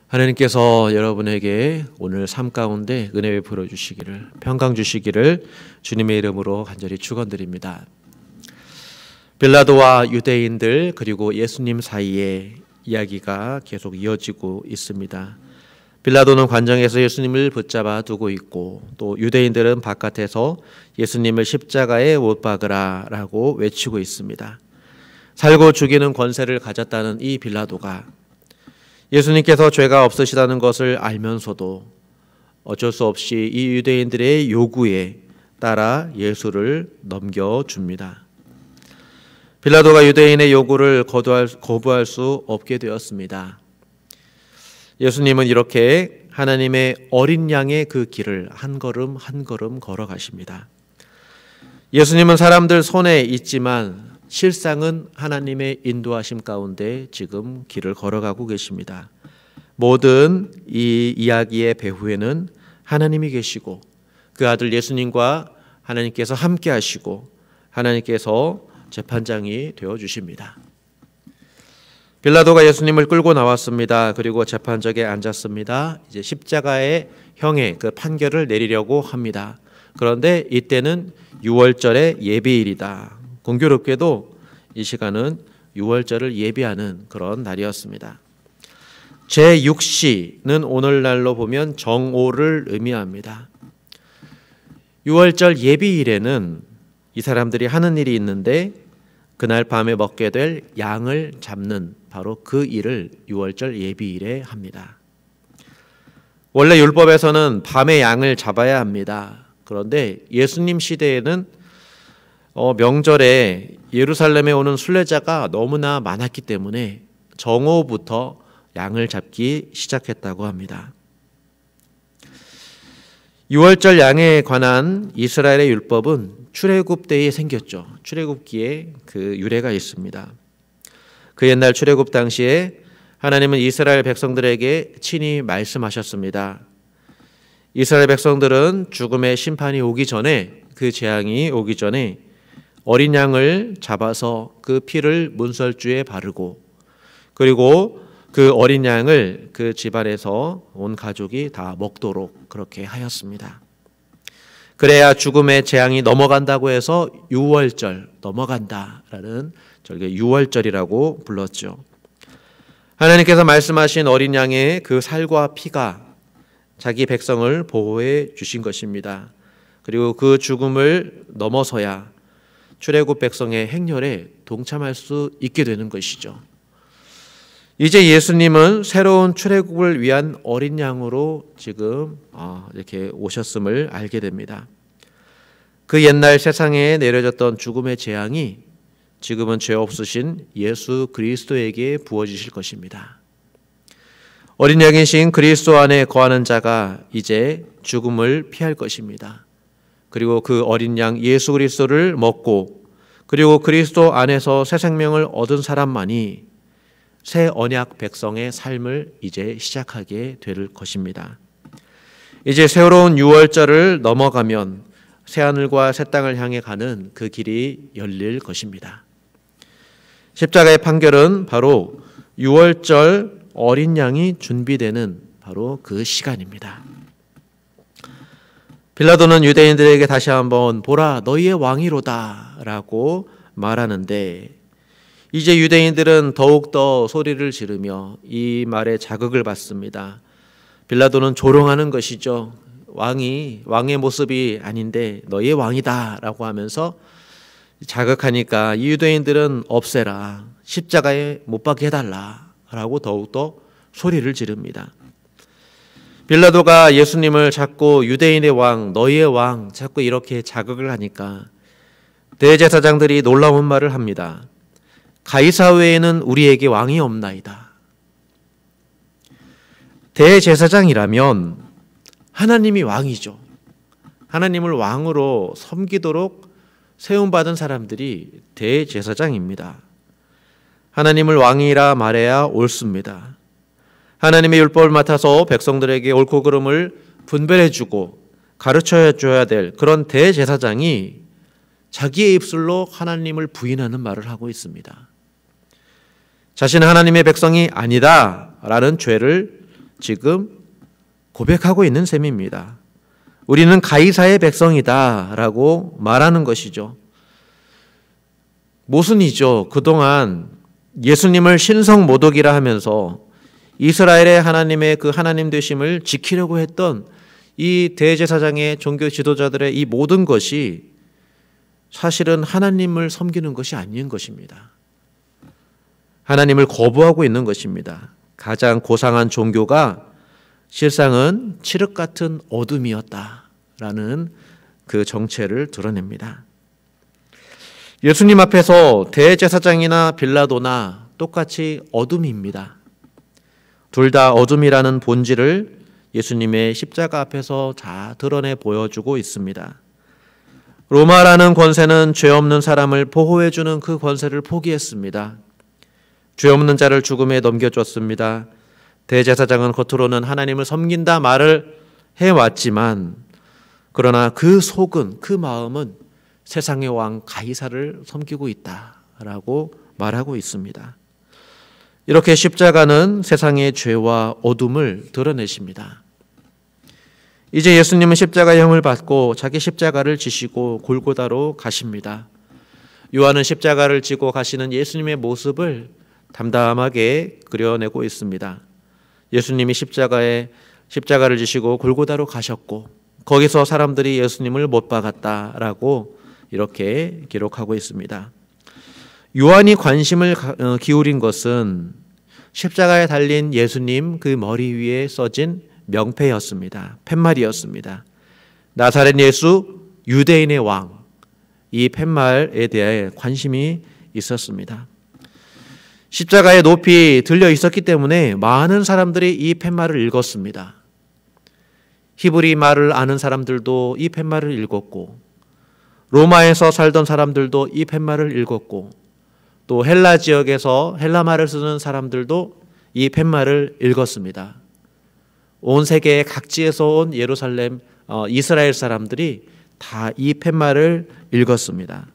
하나님께서 여러분에게 오늘 삶 가운데 은혜 베풀어 주시기를, 평강 주시기를 주님의 이름으로 간절히 축원드립니다. 빌라도와 유대인들 그리고 예수님 사이에 이야기가 계속 이어지고 있습니다. 빌라도는 관정에서 예수님을 붙잡아 두고 있고, 또 유대인들은 바깥에서 예수님을 십자가에 못 박으라 라고 외치고 있습니다. 살고 죽이는 권세를 가졌다는 이 빌라도가 예수님께서 죄가 없으시다는 것을 알면서도 어쩔 수 없이 이 유대인들의 요구에 따라 예수를 넘겨줍니다. 빌라도가 유대인의 요구를 거부할 수 없게 되었습니다. 예수님은 이렇게 하나님의 어린 양의 그 길을 한 걸음 한 걸음 걸어가십니다. 예수님은 사람들 손에 있지만 실상은 하나님의 인도하심 가운데 지금 길을 걸어가고 계십니다. 모든 이 이야기의 배후에는 하나님이 계시고 그 아들 예수님과 하나님께서 함께 하시고 하나님께서 재판장이 되어주십니다. 빌라도가 예수님을 끌고 나왔습니다. 그리고 재판석에 앉았습니다. 이제 십자가의 형의 그 판결을 내리려고 합니다. 그런데 이때는 유월절의 예배일이다. 공교롭게도 이 시간은 유월절을 예비하는 그런 날이었습니다. 제6시는 오늘날로 보면 정오를 의미합니다. 유월절 예비일에는 이 사람들이 하는 일이 있는데 그날 밤에 먹게 될 양을 잡는 바로 그 일을 유월절 예비일에 합니다. 원래 율법에서는 밤에 양을 잡아야 합니다. 그런데 예수님 시대에는 명절에 예루살렘에 오는 순례자가 너무나 많았기 때문에 정오부터 양을 잡기 시작했다고 합니다. 유월절 양에 관한 이스라엘의 율법은 출애굽 때에 생겼죠. 출애굽기에 그 유래가 있습니다. 그 옛날 출애굽 당시에 하나님은 이스라엘 백성들에게 친히 말씀하셨습니다. 이스라엘 백성들은 죽음의 심판이 오기 전에, 그 재앙이 오기 전에 어린 양을 잡아서 그 피를 문설주에 바르고, 그리고 그 어린 양을 그 집안에서 온 가족이 다 먹도록 그렇게 하였습니다. 그래야 죽음의 재앙이 넘어간다고 해서 유월절, 넘어간다라는 절개 유월절이라고 불렀죠. 하나님께서 말씀하신 어린 양의 그 살과 피가 자기 백성을 보호해 주신 것입니다. 그리고 그 죽음을 넘어서야 출애굽 백성의 행렬에 동참할 수 있게 되는 것이죠. 이제 예수님은 새로운 출애굽을 위한 어린 양으로 지금 이렇게 오셨음을 알게 됩니다. 그 옛날 세상에 내려졌던 죽음의 재앙이 지금은 죄 없으신 예수 그리스도에게 부어지실 것입니다. 어린 양이신 그리스도 안에 거하는 자가 이제 죽음을 피할 것입니다. 그리고 그 어린 양 예수 그리스도를 먹고, 그리고 그리스도 안에서 새 생명을 얻은 사람만이 새 언약 백성의 삶을 이제 시작하게 될 것입니다. 이제 새로운 유월절을 넘어가면 새 하늘과 새 땅을 향해 가는 그 길이 열릴 것입니다. 십자가의 판결은 바로 유월절 어린 양이 준비되는 바로 그 시간입니다. 빌라도는 유대인들에게 다시 한번 보라 너희의 왕이로다 라고 말하는데, 이제 유대인들은 더욱더 소리를 지르며 이 말에 자극을 받습니다. 빌라도는 조롱하는 것이죠. 왕의 모습이 아닌데 너희의 왕이다 라고 하면서 자극하니까 이 유대인들은 없애라, 십자가에 못 박게 해달라 라고 더욱더 소리를 지릅니다. 빌라도가 예수님을 자꾸 유대인의 왕, 너희의 왕 자꾸 이렇게 자극을 하니까 대제사장들이 놀라운 말을 합니다. 가이사 외에는 우리에게 왕이 없나이다. 대제사장이라면 하나님이 왕이죠. 하나님을 왕으로 섬기도록 세움받은 사람들이 대제사장입니다. 하나님을 왕이라 말해야 옳습니다. 하나님의 율법을 맡아서 백성들에게 옳고 그름을 분별해주고 가르쳐줘야 될 그런 대제사장이 자기의 입술로 하나님을 부인하는 말을 하고 있습니다. 자신은 하나님의 백성이 아니다 라는 죄를 지금 고백하고 있는 셈입니다. 우리는 가이사의 백성이다 라고 말하는 것이죠. 모순이죠. 그동안 예수님을 신성 모독이라 하면서 이스라엘의 하나님의 그 하나님 되심을 지키려고 했던 이 대제사장의 종교 지도자들의 이 모든 것이 사실은 하나님을 섬기는 것이 아닌 것입니다. 하나님을 거부하고 있는 것입니다. 가장 고상한 종교가 실상은 칠흑 같은 어둠이었다라는 그 정체를 드러냅니다. 예수님 앞에서 대제사장이나 빌라도나 똑같이 어둠입니다. 둘 다 어둠이라는 본질을 예수님의 십자가 앞에서 다 드러내 보여주고 있습니다. 로마라는 권세는 죄 없는 사람을 보호해주는 그 권세를 포기했습니다. 죄 없는 자를 죽음에 넘겨줬습니다. 대제사장은 겉으로는 하나님을 섬긴다 말을 해왔지만 그러나 그 속은, 그 마음은 세상의 왕 가이사를 섬기고 있다라고 말하고 있습니다. 이렇게 십자가는 세상의 죄와 어둠을 드러내십니다. 이제 예수님은 십자가형을 받고 자기 십자가를 지시고 골고다로 가십니다. 요한은 십자가를 지고 가시는 예수님의 모습을 담담하게 그려내고 있습니다. 예수님이 십자가를 지시고 골고다로 가셨고 거기서 사람들이 예수님을 못 박았다라고 이렇게 기록하고 있습니다. 요한이 관심을 기울인 것은 십자가에 달린 예수님 그 머리 위에 써진 명패였습니다. 팻말이었습니다. 나사렛 예수 유대인의 왕, 이 팻말에 대해 관심이 있었습니다. 십자가에 높이 들려 있었기 때문에 많은 사람들이 이 팻말을 읽었습니다. 히브리 말을 아는 사람들도 이 팻말을 읽었고 로마에서 살던 사람들도 이 팻말을 읽었고 또 헬라 지역에서 헬라 말을 쓰는 사람들도 이 팻말을 읽었습니다. 온 세계 각지에서 온 예루살렘 이스라엘 사람들이 다 이 팻말을 읽었습니다.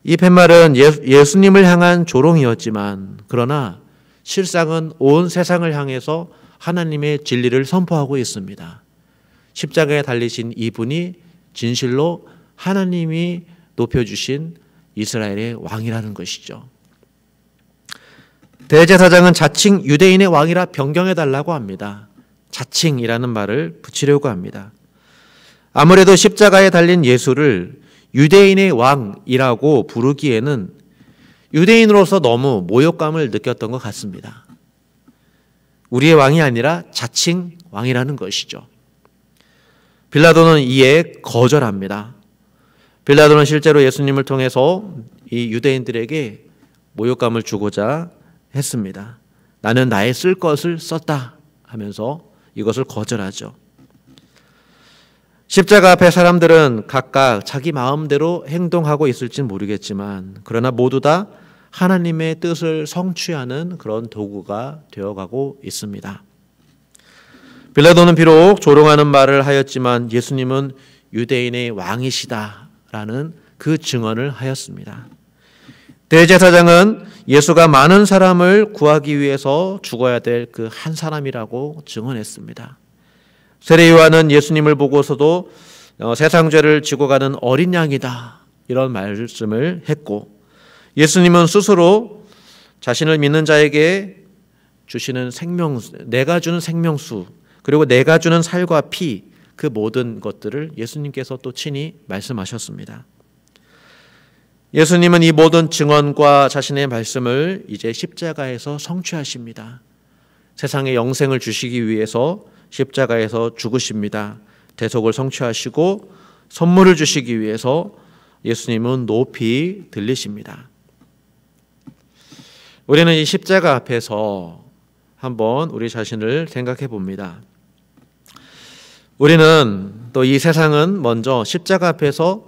이 팻말은 예수님을 향한 조롱이었지만 그러나 실상은 온 세상을 향해서 하나님의 진리를 선포하고 있습니다. 십자가에 달리신 이분이 진실로 하나님이 높여주신 이스라엘의 왕이라는 것이죠. 대제사장은 자칭 유대인의 왕이라 변경해달라고 합니다. 자칭이라는 말을 붙이려고 합니다. 아무래도 십자가에 달린 예수를 유대인의 왕이라고 부르기에는 유대인으로서 너무 모욕감을 느꼈던 것 같습니다. 우리의 왕이 아니라 자칭 왕이라는 것이죠. 빌라도는 이에 거절합니다. 빌라도는 실제로 예수님을 통해서 이 유대인들에게 모욕감을 주고자 했습니다. 나는 나의 쓸 것을 썼다 하면서 이것을 거절하죠. 십자가 앞에 사람들은 각각 자기 마음대로 행동하고 있을지는 모르겠지만 그러나 모두 다 하나님의 뜻을 성취하는 그런 도구가 되어가고 있습니다. 빌라도는 비록 조롱하는 말을 하였지만 예수님은 유대인의 왕이시다라는 그 증언을 하였습니다. 대제사장은 예수가 많은 사람을 구하기 위해서 죽어야 될 그 한 사람이라고 증언했습니다. 세례 요한은 예수님을 보고서도 세상 죄를 지고 가는 어린 양이다 이런 말씀을 했고 예수님은 스스로 자신을 믿는 자에게 주시는 내가 주는 생명수 그리고 내가 주는 살과 피 그 모든 것들을 예수님께서 또 친히 말씀하셨습니다. 예수님은 이 모든 증언과 자신의 말씀을 이제 십자가에서 성취하십니다. 세상에 영생을 주시기 위해서 십자가에서 죽으십니다. 대속을 성취하시고 선물을 주시기 위해서 예수님은 높이 들리십니다. 우리는 이 십자가 앞에서 한번 우리 자신을 생각해 봅니다. 우리는 또 이 세상은 먼저 십자가 앞에서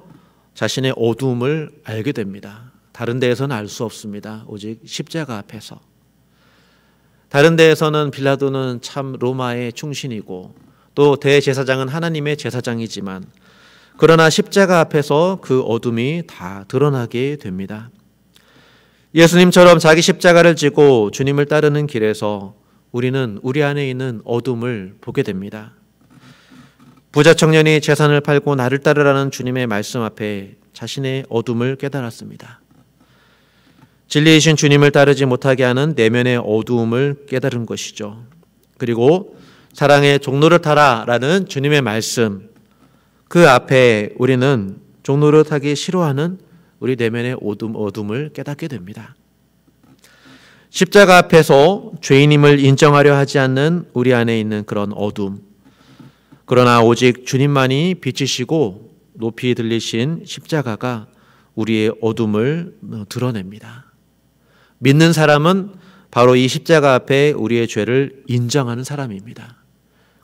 자신의 어두움을 알게 됩니다. 다른 데에서는 알 수 없습니다. 오직 십자가 앞에서. 다른 데에서는 빌라도는 참 로마의 충신이고 또 대제사장은 하나님의 제사장이지만 그러나 십자가 앞에서 그 어둠이 다 드러나게 됩니다. 예수님처럼 자기 십자가를 지고 주님을 따르는 길에서 우리는 우리 안에 있는 어둠을 보게 됩니다. 부자 청년이 재산을 팔고 나를 따르라는 주님의 말씀 앞에 자신의 어둠을 깨달았습니다. 진리이신 주님을 따르지 못하게 하는 내면의 어두움을 깨달은 것이죠. 그리고 사랑의 종로를 타라라는 주님의 말씀, 그 앞에 우리는 종로를 타기 싫어하는 우리 내면의 어둠을 깨닫게 됩니다. 십자가 앞에서 죄인임을 인정하려 하지 않는 우리 안에 있는 그런 어둠, 그러나 오직 주님만이 빛이시고 높이 들리신 십자가가 우리의 어둠을 드러냅니다. 믿는 사람은 바로 이 십자가 앞에 우리의 죄를 인정하는 사람입니다.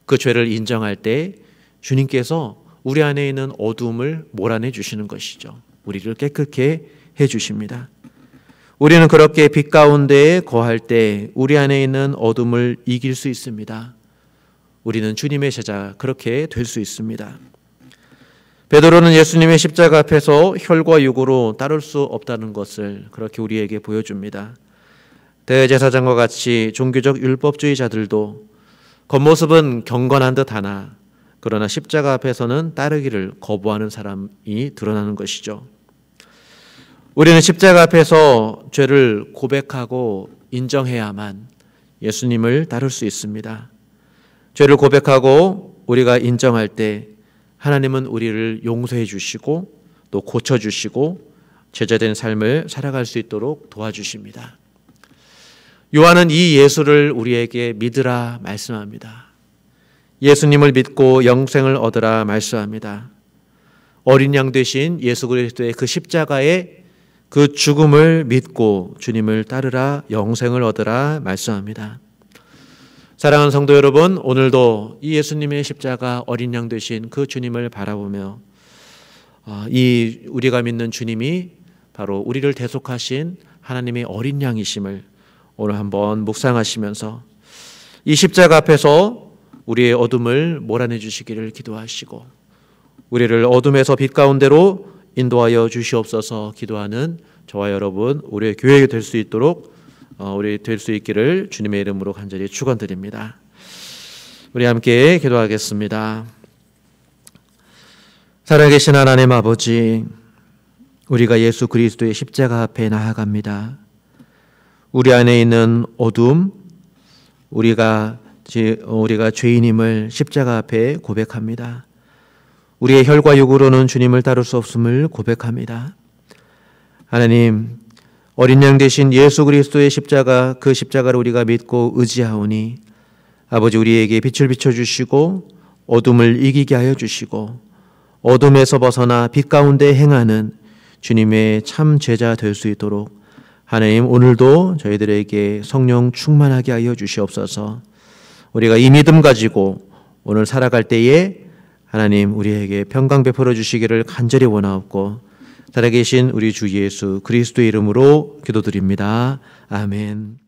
그 죄를 인정할 때 주님께서 우리 안에 있는 어둠을 몰아내 주시는 것이죠. 우리를 깨끗게 해 주십니다. 우리는 그렇게 빛 가운데에 거할 때 우리 안에 있는 어둠을 이길 수 있습니다. 우리는 주님의 제자, 그렇게 될 수 있습니다. 베드로는 예수님의 십자가 앞에서 혈과 육으로 따를 수 없다는 것을 그렇게 우리에게 보여줍니다. 대제사장과 같이 종교적 율법주의자들도 겉모습은 경건한 듯하나 그러나 십자가 앞에서는 따르기를 거부하는 사람이 드러나는 것이죠. 우리는 십자가 앞에서 죄를 고백하고 인정해야만 예수님을 따를 수 있습니다. 죄를 고백하고 우리가 인정할 때 하나님은 우리를 용서해 주시고 또 고쳐주시고 제자된 삶을 살아갈 수 있도록 도와주십니다. 요한은 이 예수를 우리에게 믿으라 말씀합니다. 예수님을 믿고 영생을 얻으라 말씀합니다. 어린 양 되신 예수 그리스도의 그 십자가의 그 죽음을 믿고 주님을 따르라 영생을 얻으라 말씀합니다. 사랑하는 성도 여러분, 오늘도 이 예수님의 십자가 어린 양 되신 그 주님을 바라보며 이 우리가 믿는 주님이 바로 우리를 대속하신 하나님의 어린 양이심을 오늘 한번 묵상하시면서 이 십자가 앞에서 우리의 어둠을 몰아내 주시기를 기도하시고 우리를 어둠에서 빛 가운데로 인도하여 주시옵소서 기도하는 저와 여러분, 우리의 교회가 될 수 있도록 우리 될 수 있기를 주님의 이름으로 간절히 축원드립니다. 우리 함께 기도하겠습니다. 살아계신 하나님 아버지, 우리가 예수 그리스도의 십자가 앞에 나아갑니다. 우리 안에 있는 어둠, 우리가 죄인임을 십자가 앞에 고백합니다. 우리의 혈과 육으로는 주님을 따를 수 없음을 고백합니다. 하나님, 어린 양 되신 예수 그리스도의 십자가, 그 십자가를 우리가 믿고 의지하오니 아버지 우리에게 빛을 비춰주시고 어둠을 이기게 하여 주시고 어둠에서 벗어나 빛 가운데 행하는 주님의 참 제자 될 수 있도록 하나님 오늘도 저희들에게 성령 충만하게 하여 주시옵소서. 우리가 이 믿음 가지고 오늘 살아갈 때에 하나님 우리에게 평강 베풀어 주시기를 간절히 원하옵고 살아계신 우리 주 예수 그리스도의 이름으로 기도드립니다. 아멘.